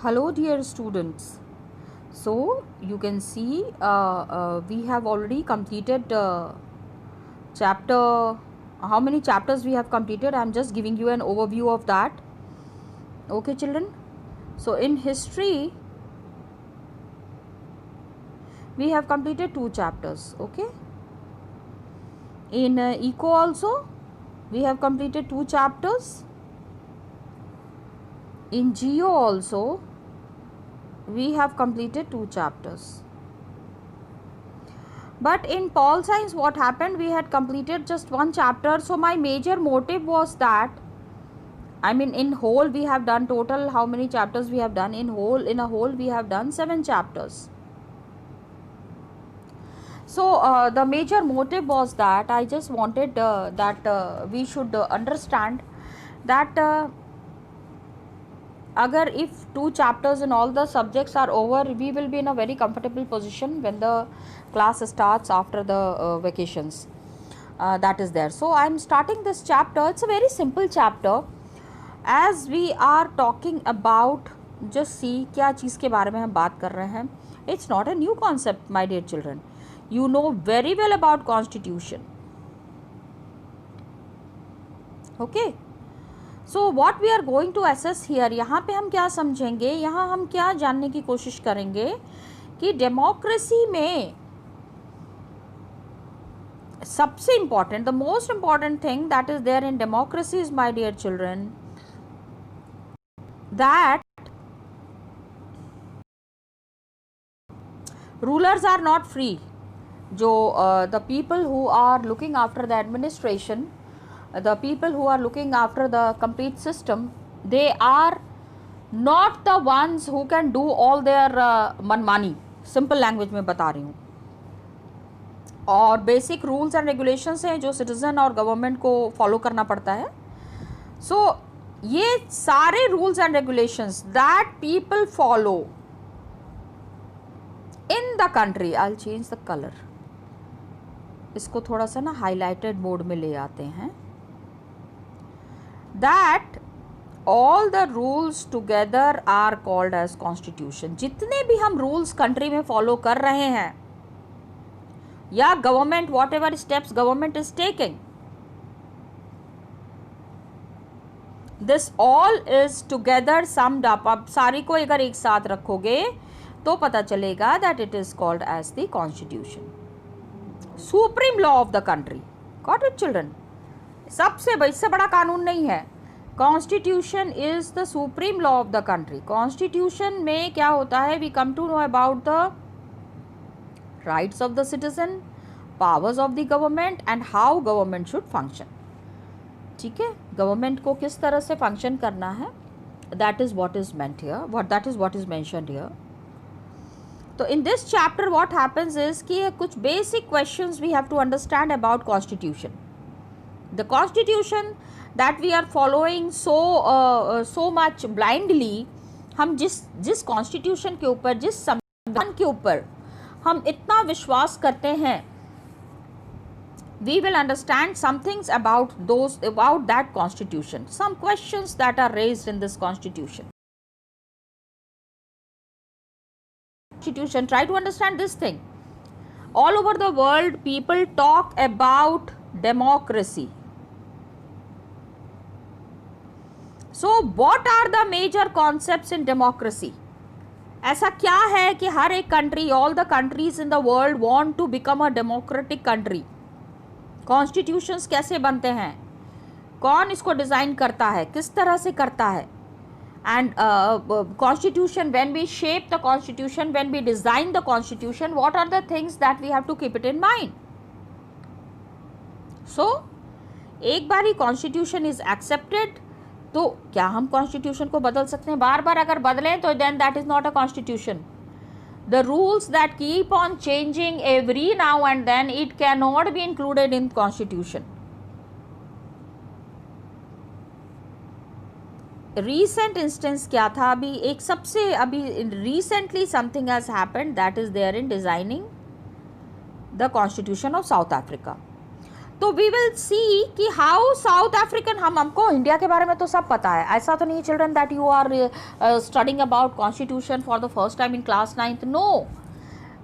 Hello dear students. So you can see we have already completed chapter. How many chapters we have completed? I am just giving you an overview of that. Okay children. So in history we have completed 2 chapters. Okay. In eco also we have completed 2 chapters. In geo also we have completed 2 chapters. But in Pol Science what happened, we had completed just 1 chapter. So my major motive was that, I mean in whole we have done total, how many chapters we have done in a whole we have done 7 chapters. So the major motive was that I just wanted that we should understand that agar if 2 chapters in all the subjects are over, we will be in a very comfortable position when the class starts after the vacations. That is there. So I am starting this chapter. It's a very simple chapter. As we are talking about, just see क्या चीज़ के बारे में हम बात कर रहे हैं. It's not a new concept, my dear children. You know very well about constitution. Okay. So what we are going to assess here, यहाँ पे हम क्या समझेंगे, यहाँ हम क्या जानने की कोशिश करेंगे कि डेमोक्रेसी में सबसे important, the most important thing that is there in democracy is, my dear children, that rulers are not free. जो the people who are looking after the administration, the people who are looking after the complete system, they are not the ones who can do all their मनमानी. Simple language में बता रही हूँ. और basic rules and regulations हैं जो citizen और government को फॉलो करना पड़ता है. सो ये सारे rules and regulations that people follow in the country, I will change the colour, इसको थोड़ा सा ना हाईलाइटेड मोड में ले आते हैं. That all the rules together are called as constitution. जितने भी हम rules country में follow कर रहे हैं या government whatever steps government is taking, this all is together summed up. अब सारी को अगर एक साथ रखोगे तो पता चलेगा that it is called as the constitution, supreme law of the country. Got it children? सबसे इससे बड़ा कानून नहीं है. Constitution is the supreme law of the country. Constitution में क्या होता है, we come to know about the rights of the citizen, powers of the government and how government should function. ठीक है, गवर्नमेंट को किस तरह से फंक्शन करना है, that is what is meant here, that is what is mentioned here. तो in this chapter what happens is कि कुछ basic questions we have to understand about constitution. The constitution that we are following so much blindly, हम जिस constitution के ऊपर, जिस संविधान के ऊपर हम इतना विश्वास करते हैं, we will understand some things about that constitution, some questions that are raised in this constitution. Try to understand this thing. All over the world people talk about democracy. So what are the major concepts in democracy? ऐसा क्या है कि हर एक country, all the countries in the world want to become a democratic country? Constitutions कैसे बनते हैं, कौन इसको डिज़ाइन करता है, किस तरह से करता है, and constitution, when we shape the constitution, when we design the constitution, what are the things that we have to keep it in mind. So एक बार ही कॉन्स्टिट्यूशन इज एक्सेप्टेड तो क्या हम कॉन्स्टिट्यूशन को बदल सकते हैं? बार बार अगर बदलें तो then that is not a constitution. The rules that keep on changing every now and then, it can not be included in constitution. Recent instance क्या था, अभी एक सबसे अभी recently something has happened that is there in designing the constitution of South Africa. तो we will see कि how South African, हमको India के बारे में तो सब पता है, ऐसा तो नहीं children that you are studying about constitution for the first time in class 9th. No,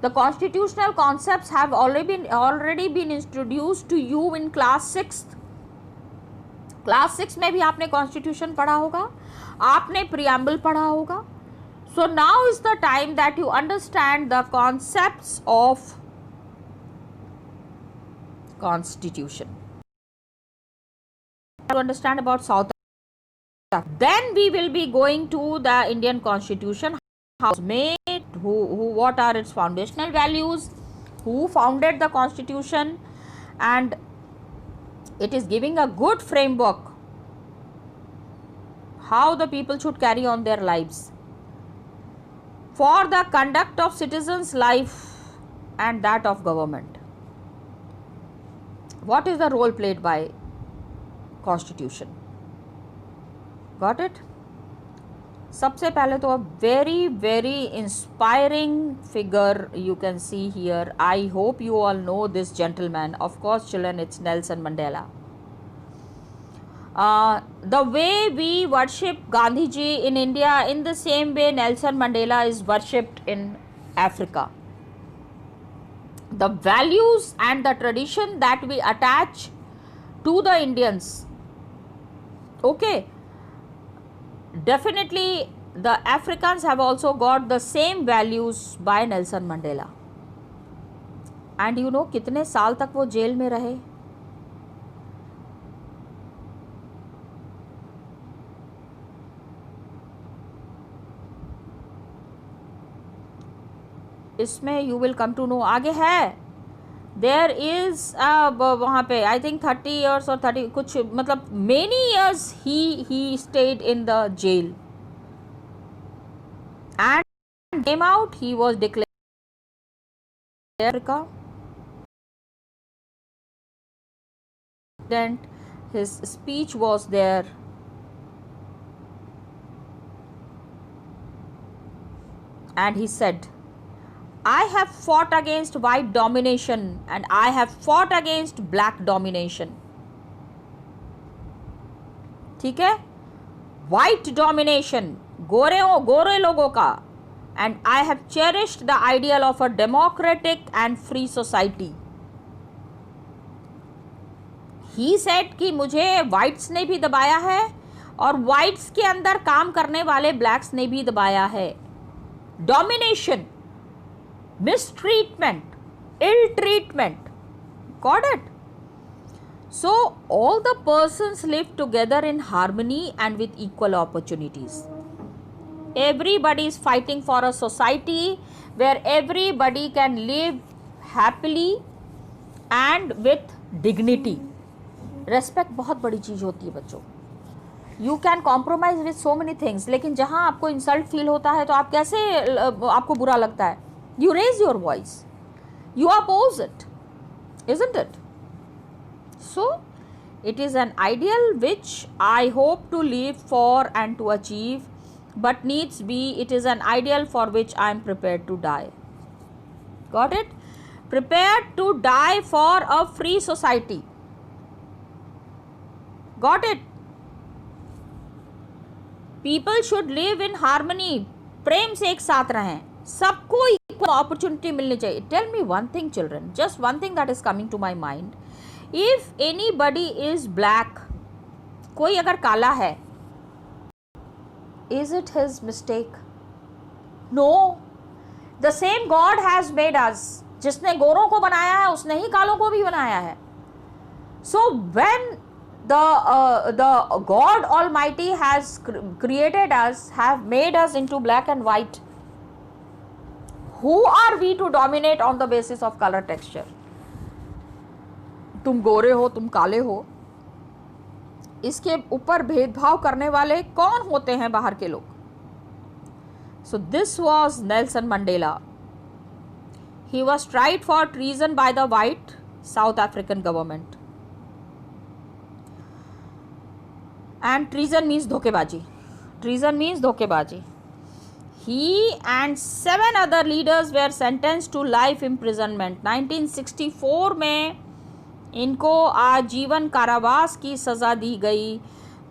the constitutional concepts have already been introduced to you in class 6th. Class 6 में भी आपने कॉन्स्टिट्यूशन पढ़ा होगा, आपने प्रियम्बल पढ़ा होगा. So now is the time that you understand the concepts of constitution. To understand about South Africa. Then we will be going to the Indian Constitution. How it was made, what are its foundational values, who founded the Constitution, and it is giving a good framework how the people should carry on their lives for the conduct of citizens' life and that of government. What is the role played by Constitution? Got it? सबसे पहले तो very very inspiring figure you can see here. I hope you all know this gentleman. Of course children, it's Nelson Mandela. The way we worship Gandhi ji in India, in the same way Nelson Mandela is worshipped in Africa. The values and the tradition that we attach to the Indians, okay, definitely the Africans have also got the same values by Nelson Mandela. And you know कितने साल तक वो jail में रहे. इसमें you will come to know. आगे है, there is वहाँ पे आई थिंक 30 years और 30 कुछ, मतलब many years he stayed in the jail and came out. He was declared Africa. His speech was there. And he said, I have fought against white domination and I have fought against black domination. ठीक है, white domination, गोरे लोगों का, and I have cherished the ideal of a democratic and free society. He said कि मुझे whites ने भी दबाया है और whites के अंदर काम करने वाले blacks ने भी दबाया है. Domination, mistreatment, ill treatment. Got it? So all the persons live together in harmony and with equal opportunities. Everybody is fighting for a society where everybody can live happily and with dignity. Respect बहुत बड़ी चीज़ होती है बच्चों. You can compromise with so many things, लेकिन जहाँ आपको insult feel होता है तो आप कैसे, आपको बुरा लगता है, you raise your voice, you oppose it, isn't it? So it is an ideal which I hope to live for and to achieve, but needs be it is an ideal for which I am prepared to die. Got it? Prepared to die for a free society. Got it? People should live in harmony. प्रेम से एक साथ रहें, सबको equal opportunity मिलनी चाहिए. Tell me one thing children, just one thing that is coming to my mind. If anybody is black, कोई अगर काला है, is it his mistake? No. The same God has made us. जिसने गोरों को बनाया है उसने ही कालों को भी बनाया है. So when the God Almighty has created us, have made us into black and white, who are we to dominate on the basis of color texture? तुम गोरे हो, तुम काले हो, इसके ऊपर भेदभाव करने वाले कौन होते हैं बाहर के लोग? So this was Nelson Mandela. He was tried for treason by the white South African government. And treason means धोखेबाजी. Treason means धोखेबाजी. He and 7 other leaders were sentenced to life imprisonment. 1964 में इनको आजीवन कारावास की सज़ा दी गई।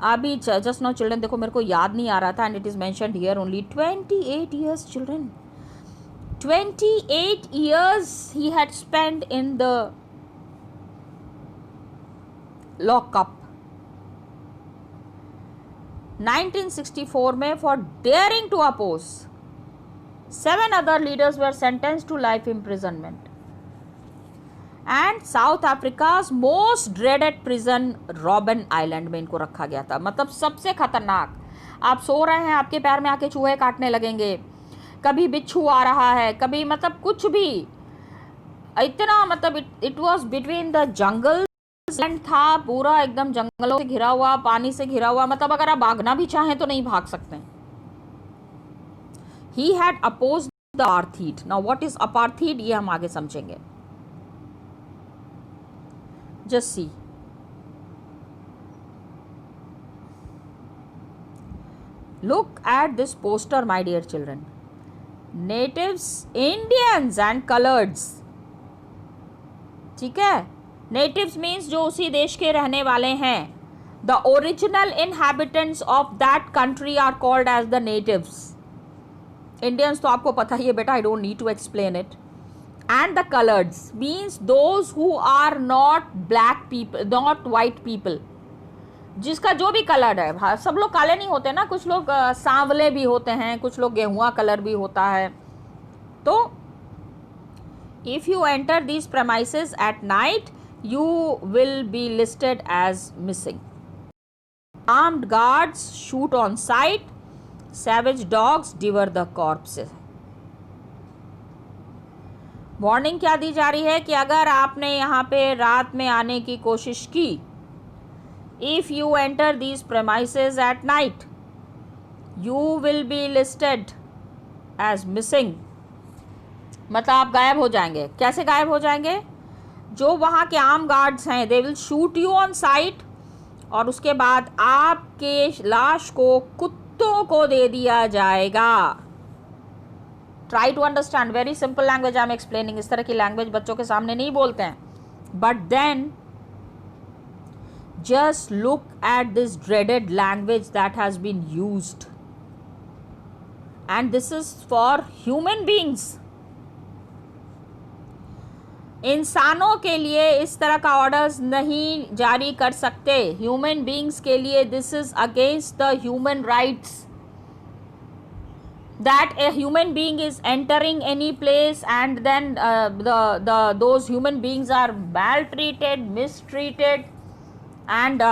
अभी जस्ट नाउ चिल्ड्रन, देखो मेरे को याद नहीं आ रहा था, and it is mentioned here only 28 years children, 28 years he had spent in the lockup। 1964 में for daring to oppose, 7 other leaders were sentenced to life imprisonment। And south Africa's most dreaded prison robin island में इनको रखा गया था। मतलब सबसे खतरनाक, आप सो रहे हैं, आपके पैर में आके चूहे काटने लगेंगे, कभी बिच्छू आ रहा है, कभी मतलब कुछ भी, इतना मतलब it was between the jungle land था, पूरा एकदम जंगलों से घिरा हुआ, पानी से घिरा हुआ, मतलब अगर आप भागना भी चाहें तो नहीं भाग सकते। He had oppose the apartheid. Now what is apartheid, ये हम आगे समझेंगे। Just see, look at this poster my dear children, natives, Indians and coloreds, ठीक है। natives means जो उसी देश के रहने वाले हैं, the original inhabitants of that country are called as the natives। Indians तो आपको पता ही है बेटा, I don't need to explain it। and the coloreds means those who are not black people, not white people, जिसका जो भी colour है, सब लोग काले नहीं होते ना, कुछ लोग सांवले भी होते हैं, कुछ लोग गेहुआ कलर भी होता है। तो if you enter these premises at night you will be listed as missing। armed guards shoot on sight, savage dogs devour the corpses। Warning क्या दी जा रही है कि अगर आपने यहाँ पे रात में आने की कोशिश की, if you enter these premises at night you will be listed as missing. मतलब आप गायब हो जाएंगे। कैसे गायब हो जाएंगे? जो वहाँ के आर्म गार्ड्स हैं they will shoot you on site, और उसके बाद आपके लाश को कुत्तों को दे दिया जाएगा। Try to understand, very simple language I am explaining. इस तरह की लैंग्वेज बच्चों के सामने नहीं बोलते हैं। But then just look at this dreaded language that has been used, and this is for human beings. इंसानों के लिए इस तरह का ऑर्डर्स नहीं जारी कर सकते। ह्यूमन बींग्स के लिए this is against the human rights, that a human being is entering any place and then those human beings are maltreated, mistreated and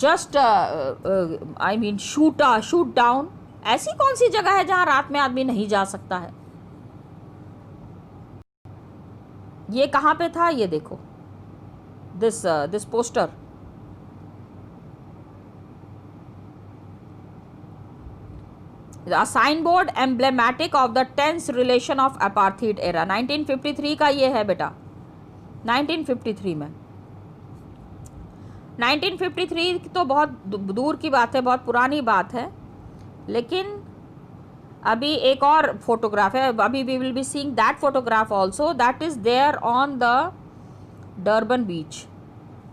just I mean shoot down। ऐसी कौन सी जगह है जहां रात में आदमी नहीं जा सकता है? ये कहाँ पे था? ये देखो, this poster। A signboard emblematic of the tense relation of apartheid era। 1953 का ये है बेटा, 1953 में। 1953 तो बहुत दूर की बात है, बहुत पुरानी बात है, लेकिन अभी एक और फोटोग्राफ है। अभी we will be seeing that photograph also, that is there on the Durban beach.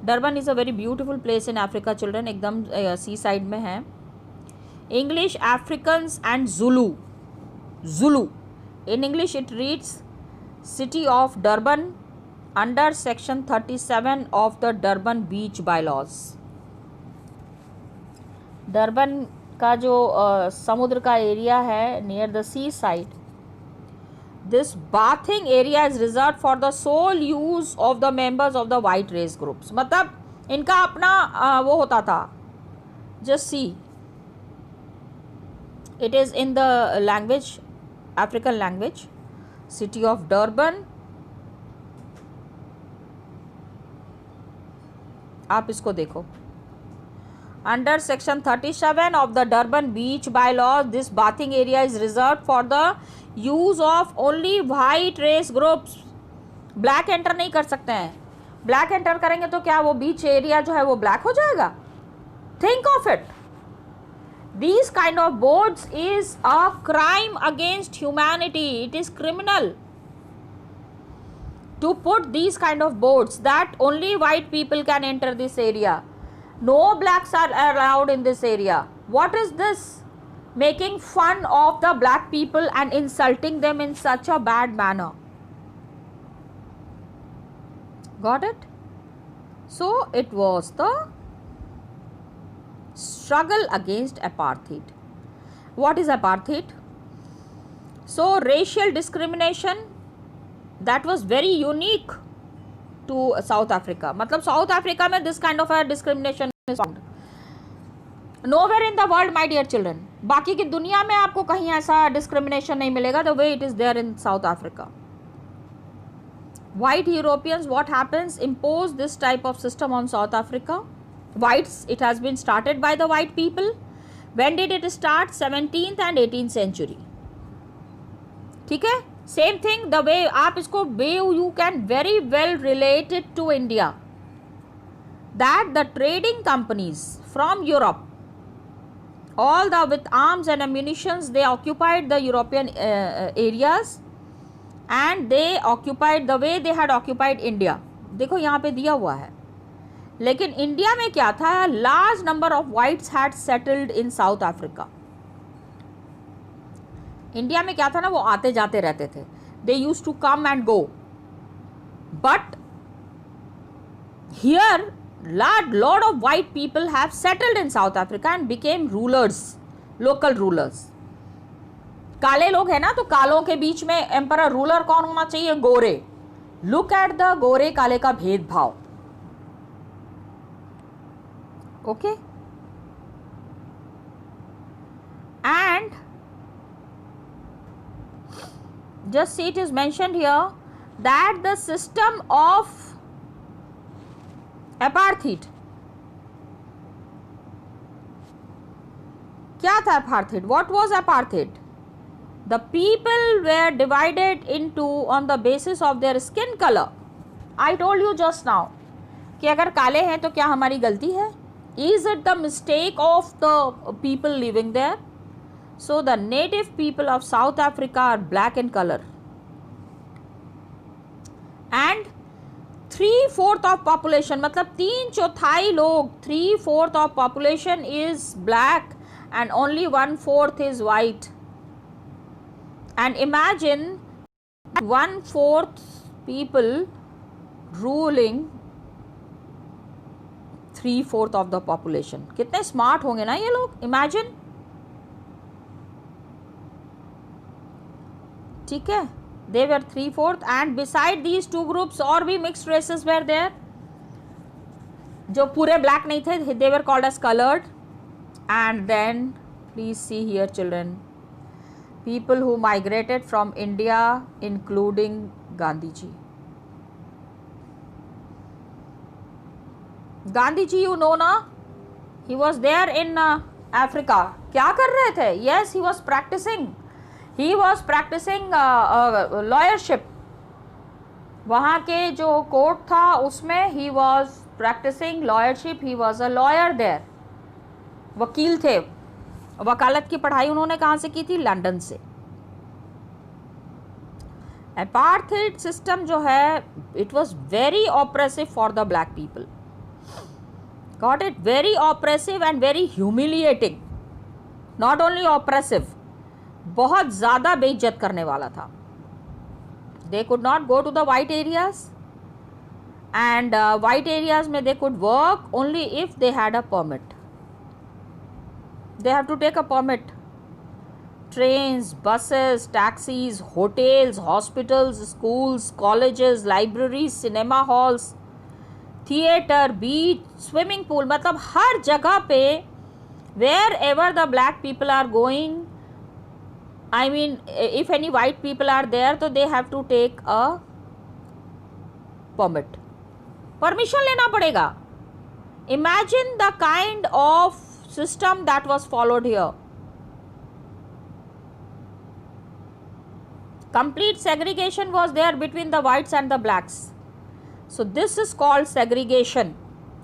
Durban is a very beautiful place in Africa children, एकदम सी साइड में है। English, Africans and Zulu। In English it reads City of Durban under section 37 of the Durban Beach Bylaws। Durban का जो समुद्र का area है near the sea side, this bathing area is reserve for the sole use of the members of the white race groups. मतलब इनका अपना वो होता था। Just see, it is in the language, African language, city of Durban। आप इसको देखो, under section 37 of the Durban Beach Bylaws this bathing area is reserved for the use of only white race groups। Black enter नहीं कर सकते हैं। Black enter करेंगे तो क्या वो बीच एरिया जो है वो ब्लैक हो जाएगा? Think of it. These kind of boards is a crime against humanity. It is criminal to put these kind of boards that only white people can enter this area. No blacks are allowed in this area. What is this? Making fun of the black people and insulting them in such a bad manner. Got it? So it was the struggle against apartheid. What is apartheid? So racial discrimination that was very unique to South Africa. मतलब South Africa में this kind of a discrimination is found. Nowhere in the world, my dear children. बाकी की दुनिया में आपको कहीं ऐसा discrimination नहीं मिलेगा the way it is there in South Africa. White Europeans, what happens, impose this type of system on South Africa. Whites, it has been started by the white people. When did it start? 17th and 18th century. ठीक है? Same thing, the way आप इसको you can very well relate it to India. That the trading companies from Europe, all the with arms and ammunitions, they occupied the European areas and they occupied the way they had occupied India. देखो यहाँ पे दिया हुआ है. लेकिन India में क्या था? Large number of whites had settled in South Africa. India में क्या था ना, वो आते जाते रहते थे. They used to come and go. But here lot of white people have settled in South Africa and became rulers, local rulers. काले लोग हैं ना, तो कालों के बीच में एम्परर रूलर कौन होना चाहिए? गोरे. लुक एट द गोरे काले का भेदभाव. Okay, and just see it is mentioned here that the system of apartheid, क्या था apartheid? What was apartheid? The people were divided into on the basis of their skin color. I told you just now कि अगर काले हैं तो क्या हमारी गलती है? Is it the mistake of the people living there? So the native people of South Africa are black in color. And 3/4 of population, मतलब 3/4 लोग, 3/4 of population is black and only 1/4 is white. And imagine 1/4 people ruling 3/4 of the population. कितने smart होंगे ना ये लोग. Imagine. ठीक है. They were 3/4 and beside these two groups और भी mixed races were there. जो पूरे black नहीं थे, they were called as colored. And then please see here children, people who migrated from India including Gandhi ji. Gandhi ji, you know na, he was there in Africa. क्या कर रहे थे? Yes, he was practicing. He was practicing lawyership. वहाँ के जो court था उसमें he was practicing lawyership. He was a lawyer there. वकील थे. वकालत की पढ़ाई उन्होंने कहाँ से की थी? लंदन से. Apartheid system जो है, it was very oppressive for the black people. Got it? Very oppressive and very humiliating. Not only oppressive, बहुत ज़्यादा बेइज्जत करने वाला था. They could not go to the white areas, and white areas में they could work only if they had a permit. They have to take a permit. Trains, buses, taxis, hotels, hospitals, schools, colleges, libraries, cinema halls, theatre, beach, swimming pool, मतलब हर जगह पे wherever the black people are going, I mean if any white people are there, तो they have to take a permit. Permission लेना पड़ेगा. Imagine the kind of system that was followed here. Complete segregation was there between the whites and the blacks. So this is called segregation.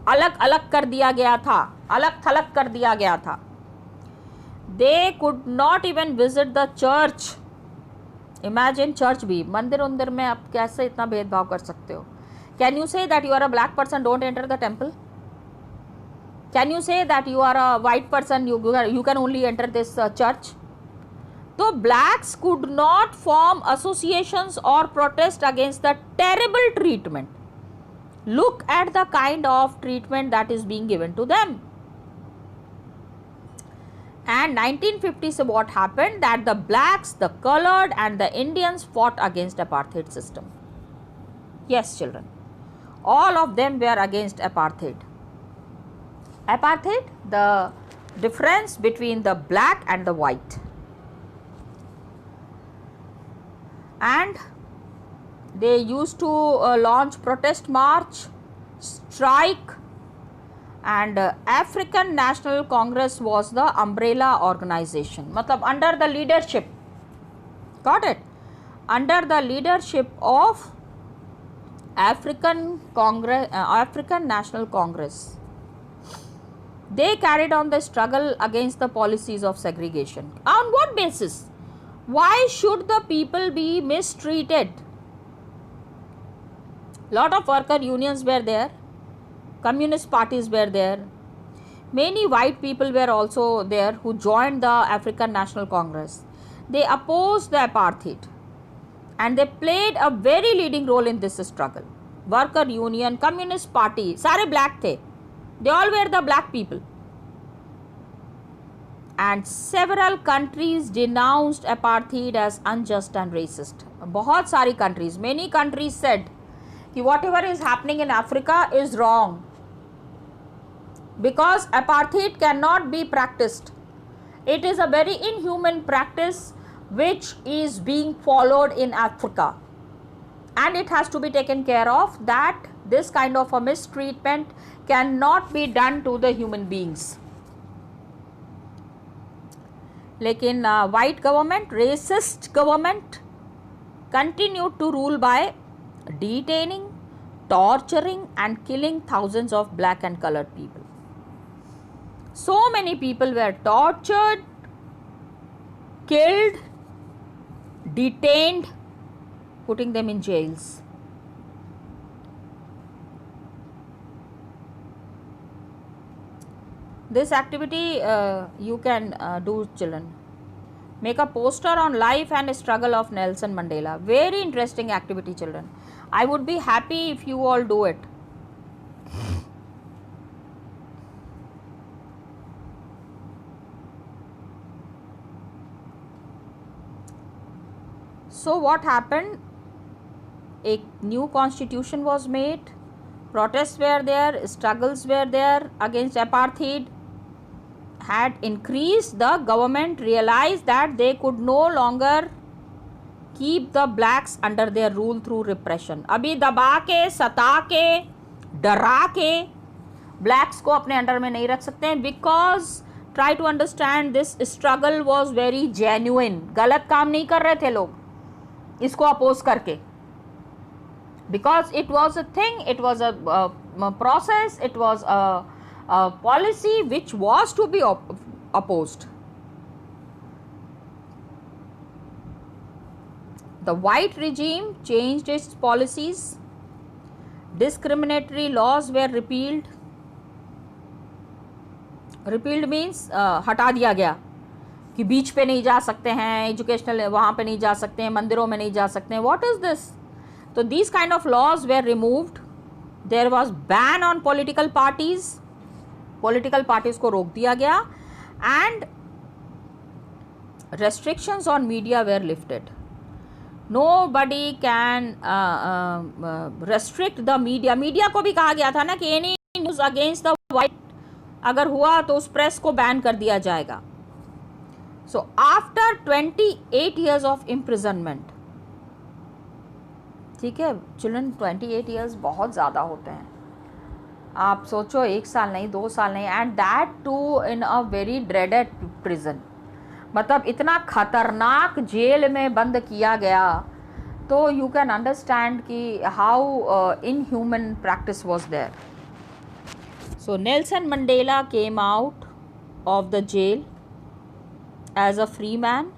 अलग अलग कर दिया गया था, अलग थलग कर दिया गया था. They could not even visit the church imagine church भी, मंदिर उंदिर में आप कैसे इतना भेदभाव कर सकते हो? Can you say that you are a black person, don't enter the temple? Can you say that you are a white person, you can only enter this church? तो blacks could not form associations or protest against the terrible treatment. Look at the kind of treatment that is being given to them. And 1950 so what happened, that the blacks, the colored and the Indians fought against apartheid system. Yes children, all of them were against apartheid. Apartheid, the difference between the black and the white. And they used to launch protest march, strike, and African National Congress was the umbrella organization. Matlab under the leadership, got it? Under the leadership of African National Congress, they carried on the struggle against the policies of segregation. On what basis? Why should the people be mistreated? Lot of worker unions were there, communist parties were there, many white people were also there who joined the African National Congress. They opposed the apartheid and they played a very leading role in this struggle. Worker union, communist party, सारे black थे, they all were the black people. And several countries denounced apartheid as unjust and racist. बहुत सारी countries, many countries said कि whatever is happening in Africa is wrong because apartheid cannot be practiced. It is a very inhuman practice which is being followed in Africa, and it has to be taken care of, that this kind of a mistreatment cannot be done to the human beings. लेकिन white government, racist government continued to rule by detaining, torturing and killing thousands of black and colored people. So many people were tortured, killed, detained, putting them in jails. This activity you can do children. Make a poster on life and struggle of Nelson Mandela. Very interesting activity children. I would be happy if you all do it. So what happened? A new constitution was made. Protests were there, struggles were there against apartheid had increased. The government realized that they could no longer keep the blacks under their rule through repression. अभी दबा के, सता के, डरा के blacks को अपने under में नहीं रख सकते हैं, because try to understand this struggle was very genuine. गलत काम नहीं कर रहे थे लोग इसको अपोज करके, because it was a thing, it was a process, it was a policy which was to be opposed. The white regime changed its policies. Discriminatory laws were repealed. Repealed means हटा दिया गया कि बीच पे नहीं जा सकते हैं, एजुकेशनल वहाँ पे नहीं जा सकते हैं, मंदिरों में नहीं जा सकते हैं. What is this? So these kind of laws were removed. There was ban on political parties. Political parties को रोक दिया गया, and restrictions on media were lifted. Nobody can restrict the media. Media को भी कहा गया था ना कि any news against the white अगर हुआ तो उस प्रेस को बैन कर दिया जाएगा. So after 28 years of imprisonment, ठीक है चिल्ड्रन, 28 years बहुत ज़्यादा होते हैं. आप सोचो 1 साल नहीं, 2 साल नहीं, and that too in a very dreaded prison. मतलब इतना खतरनाक जेल में बंद किया गया, तो यू कैन अंडरस्टैंड कि how inhuman practice was there. So Nelson Mandela came out of the jail as a free man,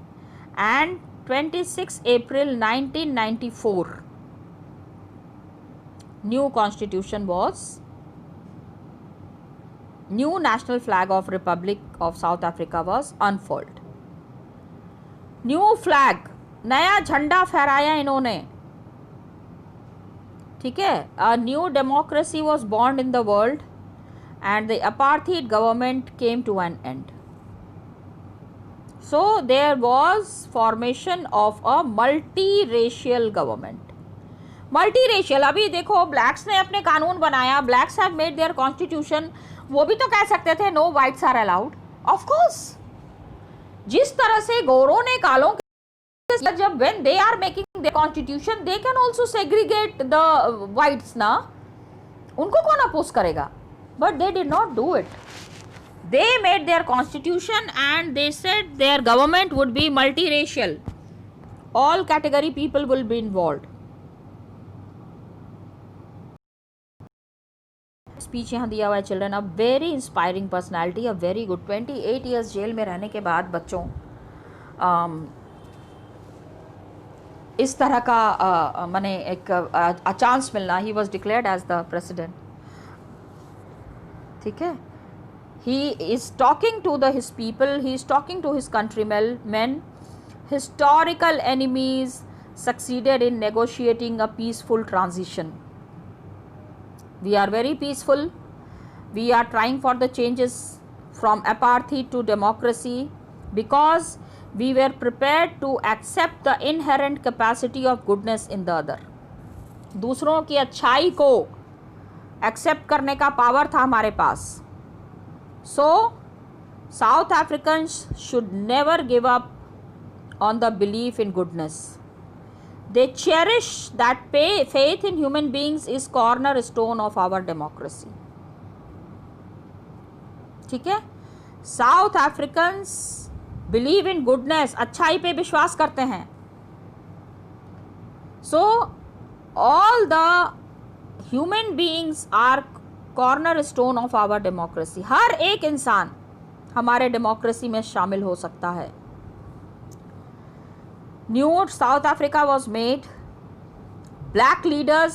and 26 April 1994, new national flag of Republic of South Africa was unfurled. New flag, नया झंडा फहराया इन्होंने, ठीक है. A new democracy was born in the world and the apartheid government came to an end. So there was formation of a multi racial government. Multi racial, अभी देखो blacks ने अपने कानून बनाया, blacks have made their constitution, वो भी तो कह सकते थे no whites are allowed. Of course, जिस तरह से गोरों ने कालों के, जब when they are making the constitution they can also segregate the whites ना, उनको कौन अपोज करेगा, but they did not do it. They made their constitution and they said their government would be multiracial, all category people will be involved. Speech यहाँ दिया हुआ है, children, a very inspiring personality, a very good. 28 years jail में रहने के बाद बच्चों इस तरह का माने एक चांस मिलना. He was declared as the president, ठीक है. He is talking to the his people, he is talking to his countrymen. Historical enemies succeeded in negotiating a peaceful transition. We are very peaceful. We are trying for the changes from apartheid to democracy because we were prepared to accept the inherent capacity of goodness in the other. दूसरों की अच्छाई को accept करने का power था हमारे पास. So South Africans should never give up on the belief in goodness. They cherish that faith in human beings is cornerstone of our democracy. ठीक है. South Africans believe in goodness, अच्छाई पे विश्वास करते हैं. So all the human beings are cornerstone of our democracy. हर एक इंसान हमारे डेमोक्रेसी में शामिल हो सकता है. New South Africa was made. Black leaders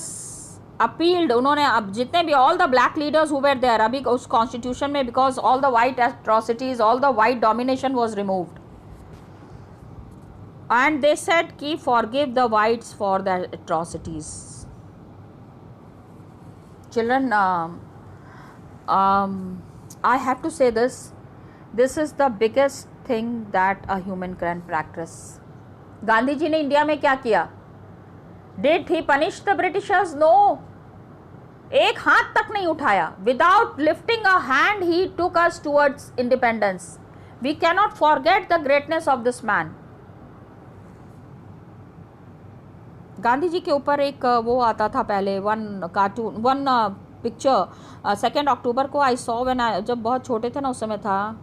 appealed. उन्होंने अब जितने भी all the black leaders who were there अभी उस कॉन्स्टिट्यूशन में, because all the white atrocities, all the white domination was removed, and they said कि forgive the whites for their atrocities. Children, I have to say this. This is the biggest thing that a human can practice. Gandhi ji ने India में क्या किया? Did he punish the Britishers? No, एक हाथ तक नहीं उठाया. Without lifting a hand he took us towards independence. We cannot forget the greatness of this man. Gandhi ji के ऊपर एक वो आता था पहले, वन पिक्चर 2 अक्टूबर को आई सॉ व्हेन जब बहुत छोटे थे ना, उस समय था,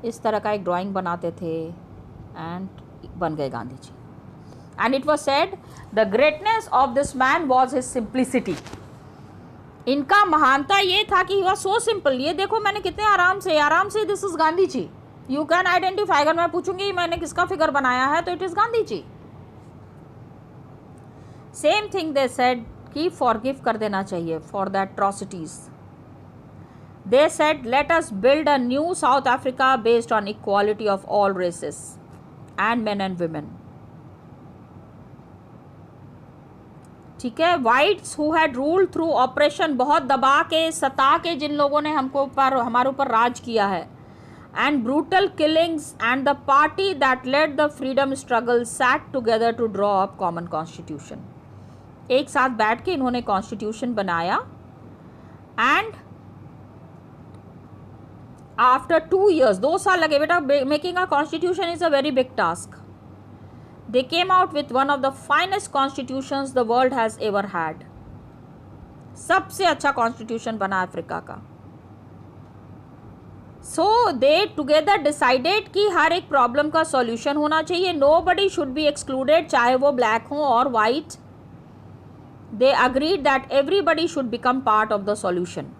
इस तरह का एक ड्राइंग बनाते थे एंड बन गए Gandhi ji. And it was said the greatness of this man was his simplicity. इनका महानता ये था कि ही वॉज सो सिंपल. ये देखो मैंने कितने आराम से this is Gandhi ji. You can identify. अगर मैं पूछूंगी मैंने किसका फिगर बनाया है तो it is Gandhi ji. Same thing they said कि फॉरगिव कर देना चाहिए for the atrocities. They said let us build a new South Africa based on equality of all races and men and women. ठीक है. whites who had ruled through oppression, बहुत दबा के सता के जिन लोगों ने हमारे ऊपर राज किया है, and brutal killings, and the party that led the freedom struggle sat together to draw up common constitution. एक साथ बैठ के इन्होंने कॉन्स्टिट्यूशन बनाया. and after 2 years, 2 साल लगे बेटा, making a constitution is a very big task. They came out with one of the finest constitutions the world has ever had. सबसे अच्छा कॉन्स्टिट्यूशन बना अफ्रीका का. So they together decided कि हर एक problem का सॉल्यूशन होना चाहिए. Nobody should be excluded, चाहे वो ब्लैक हो और white. They agreed that everybody should become part of the solution.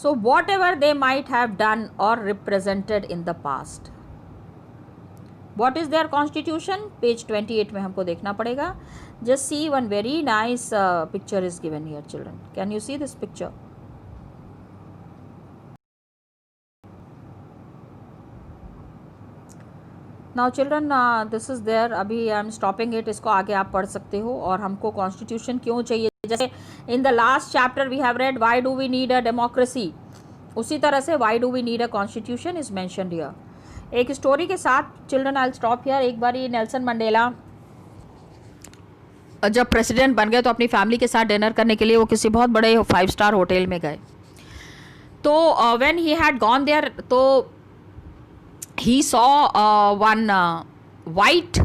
So whatever they might have done or represented in the past. What is their constitution? Page 28 में हमको देखना पड़ेगा. Just see one very nice picture is given here, children. Can you see this picture? Now children, this is there. अभी I am stopping it. इसको आगे आप पढ़ सकते हो. और हमको कॉन्स्टिट्यूशन क्यों चाहिए, जैसे in the last chapter we have read why do we need a democracy, उसी तरह से why do we need a constitution is mentioned here. एक स्टोरी के साथ children I will stop here. एक बार नेल्सन मंडेला जब प्रेसिडेंट बन गए तो अपनी फैमिली के साथ डिनर करने के लिए वो किसी बहुत बड़े 5-स्टार होटल में गए. तो when he had gone there तो he saw one white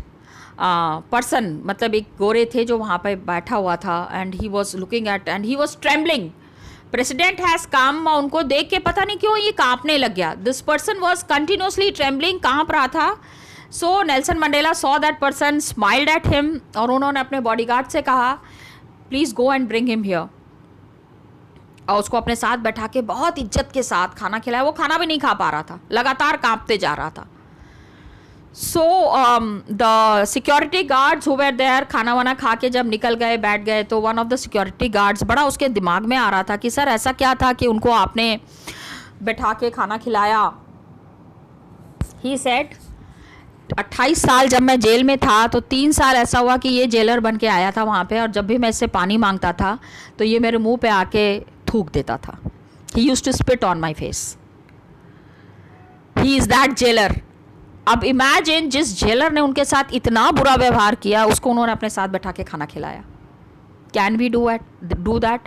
person, मतलब एक गोरे थे जो वहाँ पे बैठा हुआ था. And he was looking at and he was trembling. President has come, उनको देख के पता नहीं क्यों ये कांपने लग गया. This person was continuously trembling, कांप रहा था. So Nelson Mandela saw that person, smiled at him, और उन्होंने अपने बॉडीगार्ड से कहा please go and bring him here. और उसको अपने साथ बैठा के बहुत इज्जत के साथ खाना खिलाया. वो खाना भी नहीं खा पा रहा था, लगातार कांपते जा रहा था. So the security guards who were there, खाना वाना खा के जब निकल गए, बैठ गए, तो one of the security guards, बड़ा उसके दिमाग में आ रहा था कि सर ऐसा क्या था कि उनको आपने बैठा के खाना खिलाया. ही सेड 28 साल जब मैं जेल में था तो 3 साल ऐसा हुआ कि ये जेलर बन के आया था वहाँ पे, और जब भी मैं इससे पानी मांगता था तो ये मेरे मुंह पे आके थूक देता था. He used to spit on my face. He is that jailer. अब इमेजिन, जिस जेलर ने उनके साथ इतना बुरा व्यवहार किया उसको उन्होंने अपने साथ बैठा के खाना खिलाया. Can we do that?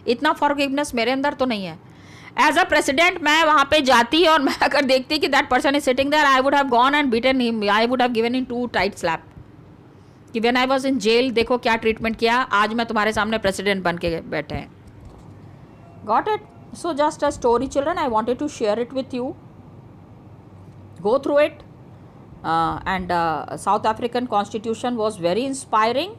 इतना फॉरगिवनेस मेरे अंदर तो नहीं है. एज अ प्रेसिडेंट मैं वहाँ पे जाती और मैं अगर देखती कि that person is sitting there, I would have gone and beaten him. I would have given in 2 tight slap कि when I was in jail देखो क्या ट्रीटमेंट किया, आज मैं तुम्हारे सामने प्रेसिडेंट बन के बैठे हैं. Got it? So just a story children, I wanted to share it with you. Go through it. And South African constitution was very inspiring.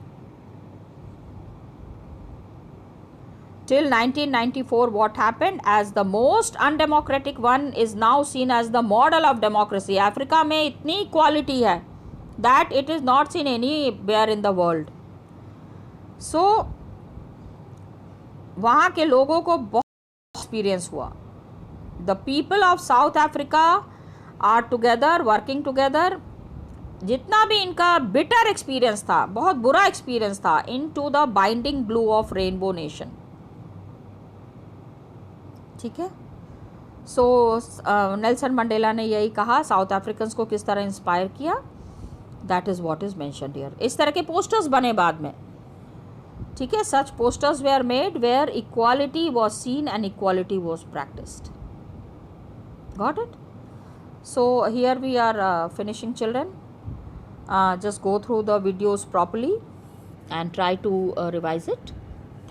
Till 1994 what happened, as the most undemocratic one is now seen as the model of democracy. Africa में इतनी equality है that it is not seen anywhere in the world. So वहाँ के लोगों को बहुत experience हुआ. The people of South Africa are together, working together. जितना भी इनका बिटर एक्सपीरियंस था, बहुत बुरा एक्सपीरियंस था, into the binding blue of rainbow nation. ठीक है. सो नेल्सन मंडेला ने यही कहा, साउथ अफ्रीकन्स को किस तरह इंस्पायर किया, that is what is mentioned here. इस तरह के पोस्टर्स बने बाद में. ठीक है. Such posters were made where equality was seen and equality was practised. Got it? So here we are finishing, children. Just go through the videos properly and try to revise it.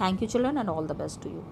Thank you, children, and all the best to you.